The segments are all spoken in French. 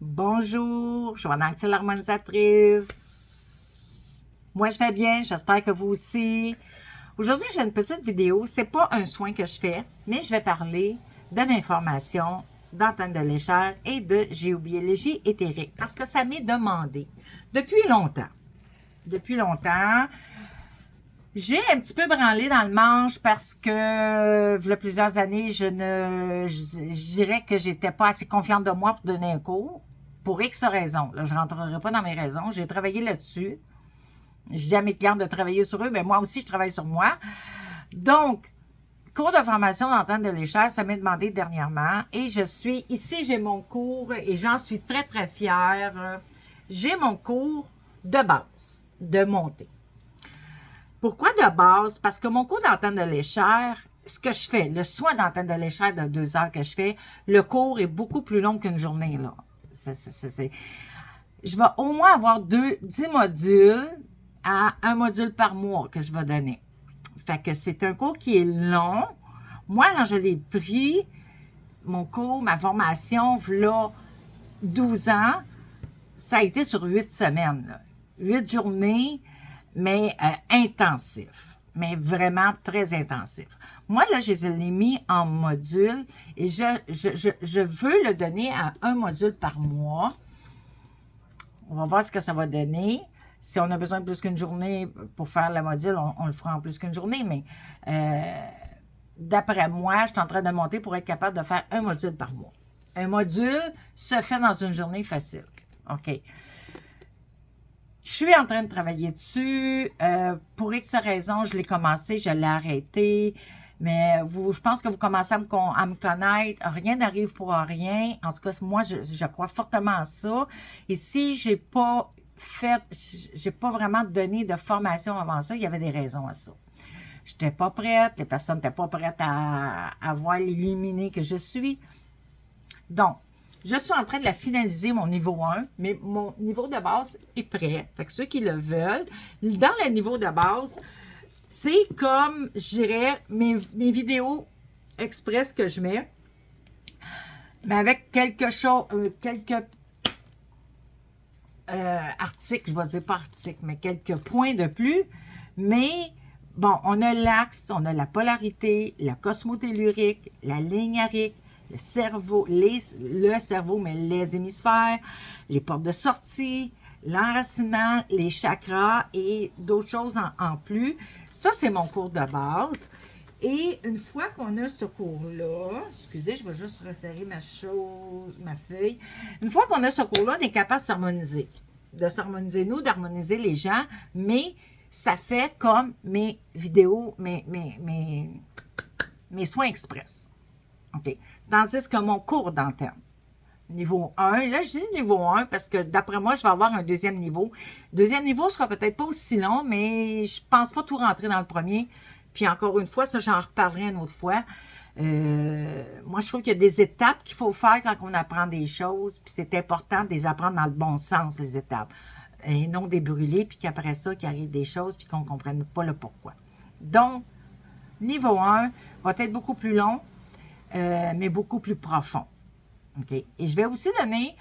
Bonjour, je suis Vanessa l'harmonisatrice. Moi, je vais bien, j'espère que vous aussi. Aujourd'hui, j'ai une petite vidéo. C'est pas un soin que je fais, mais je vais parler de l'information d'antenne de lécheur et de géobiologie éthérique parce que ça m'est demandé depuis longtemps. Depuis longtemps, j'ai un petit peu branlé dans le manche parce que, il y a plusieurs années, je dirais que j'étais pas assez confiante de moi pour donner un cours. Pour X raisons. Là, je ne rentrerai pas dans mes raisons. J'ai travaillé là-dessus. Je dis à mes clients de travailler sur eux, mais moi aussi, je travaille sur moi. Donc, cours de formation d'antenne de l'échelle, ça m'est demandé dernièrement. Et je suis, ici, j'ai mon cours et j'en suis très, très fière. J'ai mon cours de base, de montée. Pourquoi de base? Parce que mon cours d'antenne de l'échelle, ce que je fais, le soin d'antenne de l'échelle de 2 heures que je fais, le cours est beaucoup plus long qu'une journée, là. Je vais au moins avoir 10 modules à un module par mois que je vais donner. Fait que c'est un cours qui est long. Moi, quand je l'ai pris, mon cours, ma formation, là, 12 ans, ça a été sur 8 semaines. Là. 8 journées, mais intensif. Mais vraiment très intensif. Moi, là, je l'ai mis en module et je veux le donner à un module par mois. On va voir ce que ça va donner. Si on a besoin de plus qu'une journée pour faire le module, on le fera en plus qu'une journée, mais d'après moi, je suis en train de monter pour être capable de faire un module par mois. Un module se fait dans une journée facile. OK. Je suis en train de travailler dessus. Pour X raisons, je l'ai commencé, je l'ai arrêté. Mais je pense que vous commencez à me connaître. Rien n'arrive pour rien. En tout cas, moi, je crois fortement à ça. Et si j'ai pas vraiment donné de formation avant ça, il y avait des raisons à ça. Je n'étais pas prête, les personnes n'étaient pas prêtes à voir l'illuminé que je suis. Donc, je suis en train de la finaliser, mon niveau 1, mais mon niveau de base est prêt. Fait que ceux qui le veulent, dans le niveau de base, c'est comme, je dirais, mes vidéos express que je mets, mais avec quelques articles, je vais dire pas articles, mais quelques points de plus. Mais, bon, on a l'axe, on a la polarité, la cosmotellurique, la ligne arique, le cerveau, mais les hémisphères, les portes de sortie, l'enracinement, les chakras et d'autres choses en plus. Ça, c'est mon cours de base. Et une fois qu'on a ce cours-là, excusez, je vais juste resserrer ma feuille. Une fois qu'on a ce cours-là, on est capable de s'harmoniser. De s'harmoniser nous, d'harmoniser les gens, mais ça fait comme mes vidéos, mes soins express. OK. Tandis que mon cours d'antenne, niveau 1, là, je dis niveau 1 parce que d'après moi, je vais avoir un deuxième niveau. Le deuxième niveau sera peut-être pas aussi long, mais je pense pas tout rentrer dans le premier. Puis encore une fois, ça, j'en reparlerai une autre fois. Moi, je trouve qu'il y a des étapes qu'il faut faire quand on apprend des choses, puis c'est important de les apprendre dans le bon sens, les étapes, et non des brûlés, puis qu'après ça, qu'il arrive des choses, puis qu'on ne comprenne pas le pourquoi. Donc, niveau 1 va être beaucoup plus long, mais beaucoup plus profond. Okay? Et je vais aussi donner,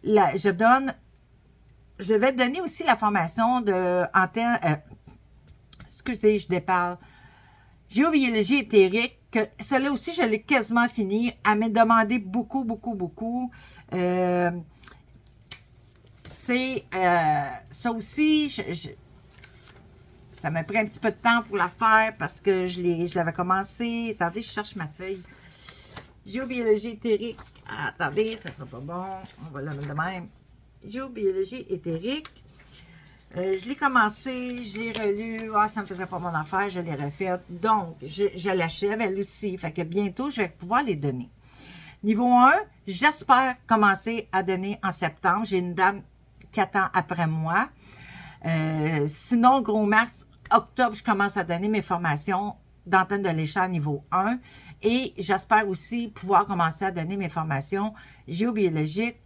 je vais donner aussi la formation de antenne, excusez, je déparle, géobiologie éthérique, que celle-là aussi, je l'ai quasiment fini. Elle m'a demandé beaucoup, beaucoup, beaucoup. Ça aussi, ça m'a pris un petit peu de temps pour la faire parce que je l'avais commencé. Attendez, je cherche ma feuille. Géobiologie éthérique. Attendez, ça sera pas bon. On va la mettre de même. Géobiologie éthérique. Je l'ai commencé, j'ai relu. Ça me faisait pas mon affaire, je l'ai refaite. Donc, je l'achève, elle aussi. Fait que bientôt, je vais pouvoir les donner. Niveau 1, j'espère commencer à donner en septembre. J'ai une dame qui attend après moi. Sinon, gros max, octobre, je commence à donner mes formations d'antenne de l'échelle niveau 1. Et j'espère aussi pouvoir commencer à donner mes formations géobiologiques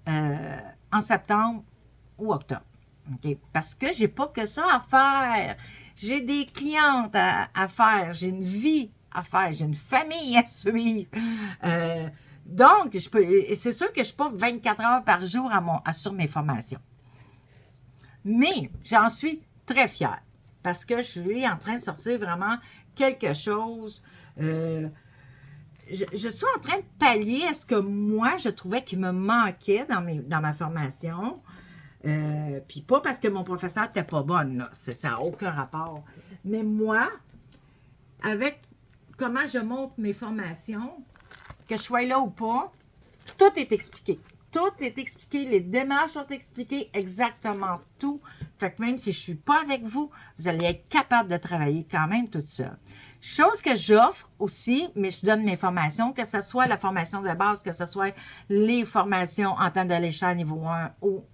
en septembre ou octobre. Okay? Parce que j'ai pas que ça à faire. J'ai des clientes à faire. J'ai une vie à faire. J'ai une famille à suivre. Donc, c'est sûr que je ne suis pas 24 heures par jour sur mes formations. Mais j'en suis très fière parce que je suis en train de sortir vraiment quelque chose. Je suis en train de pallier à ce que moi, je trouvais qu'il me manquait dans ma formation. Puis pas parce que mon professeur n'était pas bonne, là. Ça n'a aucun rapport. Mais moi, avec comment je monte mes formations, que je sois là ou pas, tout est expliqué. Tout est expliqué, les démarches sont expliquées, exactement tout. Fait que même si je ne suis pas avec vous, vous allez être capable de travailler quand même toute seule. Chose que j'offre aussi, mais je donne mes formations, que ce soit la formation de base, que ce soit les formations en temps de l'échelle niveau 1 ou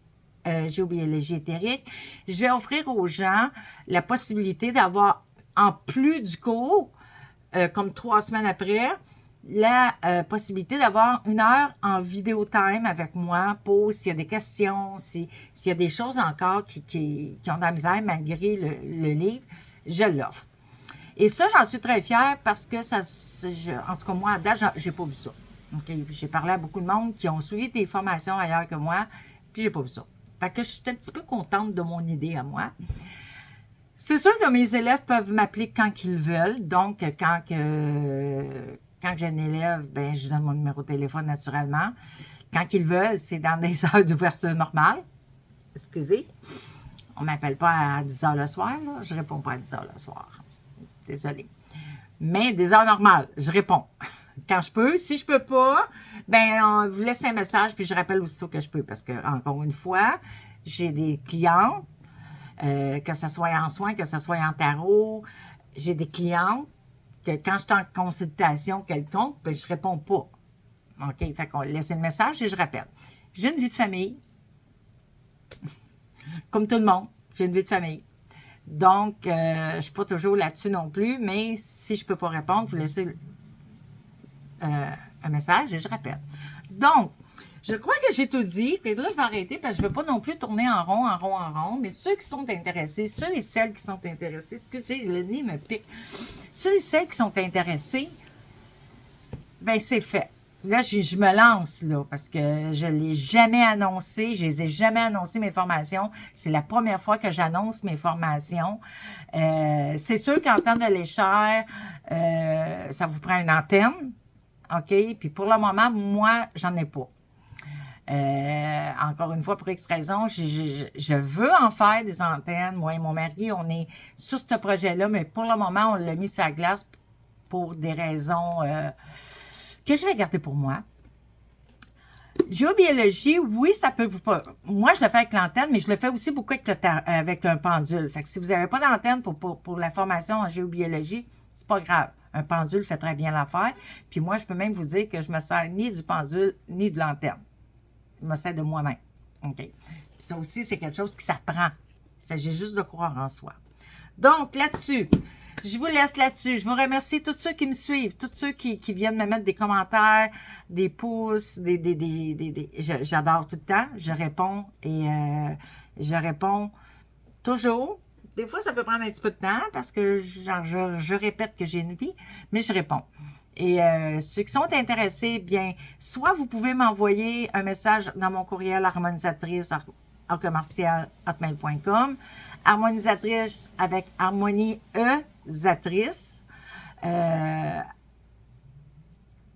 géobiologie éthérique, je vais offrir aux gens la possibilité d'avoir, en plus du cours, comme 3 semaines après, la possibilité d'avoir 1 heure en vidéo time avec moi pour s'il y a des questions, s'il y a des choses encore qui ont de la misère malgré le livre, je l'offre. Et ça, j'en suis très fière parce que en tout cas, moi, à date, j'ai pas vu ça. Okay? J'ai parlé à beaucoup de monde qui ont suivi des formations ailleurs que moi, puis j'ai pas vu ça. Fait que je suis un petit peu contente de mon idée à moi. C'est sûr que mes élèves peuvent m'appeler quand ils veulent. Donc, quand j'ai un élève, ben, je donne mon numéro de téléphone naturellement. Quand ils veulent, c'est dans des heures d'ouverture normale. Excusez. On ne m'appelle pas à 10 heures le soir. Là. Je ne réponds pas à 10 heures le soir. Désolée. Mais des heures normales, je réponds. Quand je peux. Si je ne peux pas, ben, on vous laisse un message puis je rappelle aussitôt que je peux. Parce que, encore une fois, j'ai des clientes, que ce soit en soins, que ce soit en tarot, j'ai des clientes que quand je suis en consultation quelconque, ben, je ne réponds pas. OK? Fait qu'on laisse le message et je rappelle. J'ai une vie de famille. Comme tout le monde, j'ai une vie de famille. Donc, je ne suis pas toujours là-dessus non plus, mais si je ne peux pas répondre, vous laissez un message et je rappelle. Donc, je crois que j'ai tout dit. Et là, je vais arrêter parce que je ne veux pas non plus tourner en rond. Mais ceux qui sont intéressés, ceux et celles qui sont intéressés, excusez, le nez me pique. Ceux et celles qui sont intéressés, bien, c'est fait. Là, je me lance, là, parce que je ne l'ai jamais annoncé. Je les ai jamais annoncé, mes formations. C'est la première fois que j'annonce mes formations. C'est sûr qu'en temps de l'échelle, ça vous prend une antenne. OK? Puis pour le moment, moi, j'en ai pas. Encore une fois, pour X raison, je veux en faire des antennes. Moi et mon mari, on est sur ce projet-là, mais pour le moment, on l'a mis sur la glace pour des raisons que je vais garder pour moi. Géobiologie, oui, ça peut vous... Moi, je le fais avec l'antenne, mais je le fais aussi beaucoup avec un pendule. Fait que si vous n'avez pas d'antenne pour la formation en géobiologie, c'est pas grave. Un pendule fait très bien l'affaire. Puis moi, je peux même vous dire que je me sers ni du pendule, ni de l'antenne. Je me sers de moi-même. OK? Puis ça aussi, c'est quelque chose qui s'apprend. Il s'agit juste de croire en soi. Donc, là-dessus, je vous laisse là-dessus. Je vous remercie tous ceux qui me suivent, tous ceux qui viennent me mettre des commentaires, des pouces, j'adore tout le temps. Je réponds et je réponds toujours. Des fois, ça peut prendre un petit peu de temps parce que je répète que j'ai une vie, mais je réponds. Et ceux qui sont intéressés, bien, soit vous pouvez m'envoyer un message dans mon courriel harmonisatrice@hotmail.com, harmonisatrice avec harmonie-e-zatrice,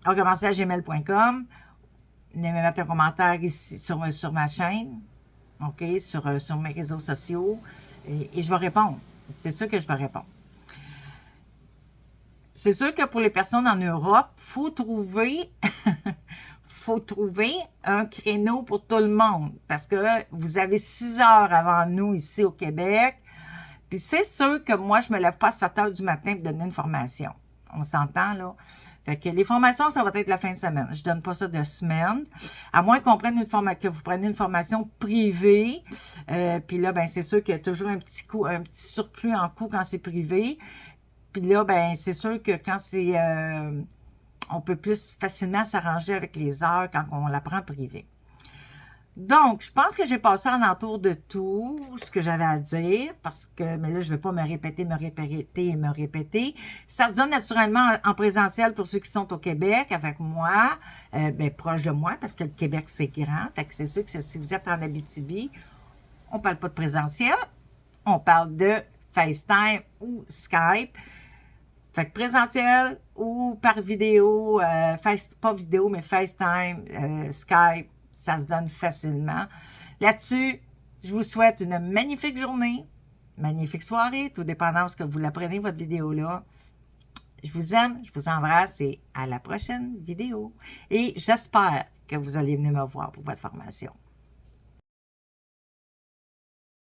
@gmail.com. Venez me mettre un commentaire ici sur ma chaîne, OK, sur mes réseaux sociaux, et je vais répondre. C'est sûr que je vais répondre. C'est sûr que pour les personnes en Europe, il faut trouver un créneau pour tout le monde parce que vous avez 6 heures avant nous ici au Québec. Puis c'est sûr que moi, je ne me lève pas à 7 heures du matin pour donner une formation. On s'entend, là? Fait que les formations, ça va être la fin de semaine. Je ne donne pas ça de semaine. À moins que vous preniez une formation privée. Puis là, ben c'est sûr qu'il y a toujours un petit surplus en coût quand c'est privé. Puis là, ben c'est sûr que quand c'est... on peut plus facilement s'arranger avec les heures quand on la prend privée. Donc, je pense que j'ai passé en entour de tout ce que j'avais à dire, parce que, mais là, je ne vais pas me répéter. Ça se donne naturellement en présentiel pour ceux qui sont au Québec avec moi, ben, proche de moi, parce que le Québec, c'est grand. Fait que c'est sûr que si vous êtes en Abitibi, on ne parle pas de présentiel, on parle de FaceTime ou Skype. Fait que présentiel ou par vidéo, pas vidéo, mais FaceTime, Skype, ça se donne facilement. Là-dessus, je vous souhaite une magnifique journée, magnifique soirée, tout dépendant de ce que vous la prenez, votre vidéo-là. Je vous aime, je vous embrasse et à la prochaine vidéo. Et j'espère que vous allez venir me voir pour votre formation.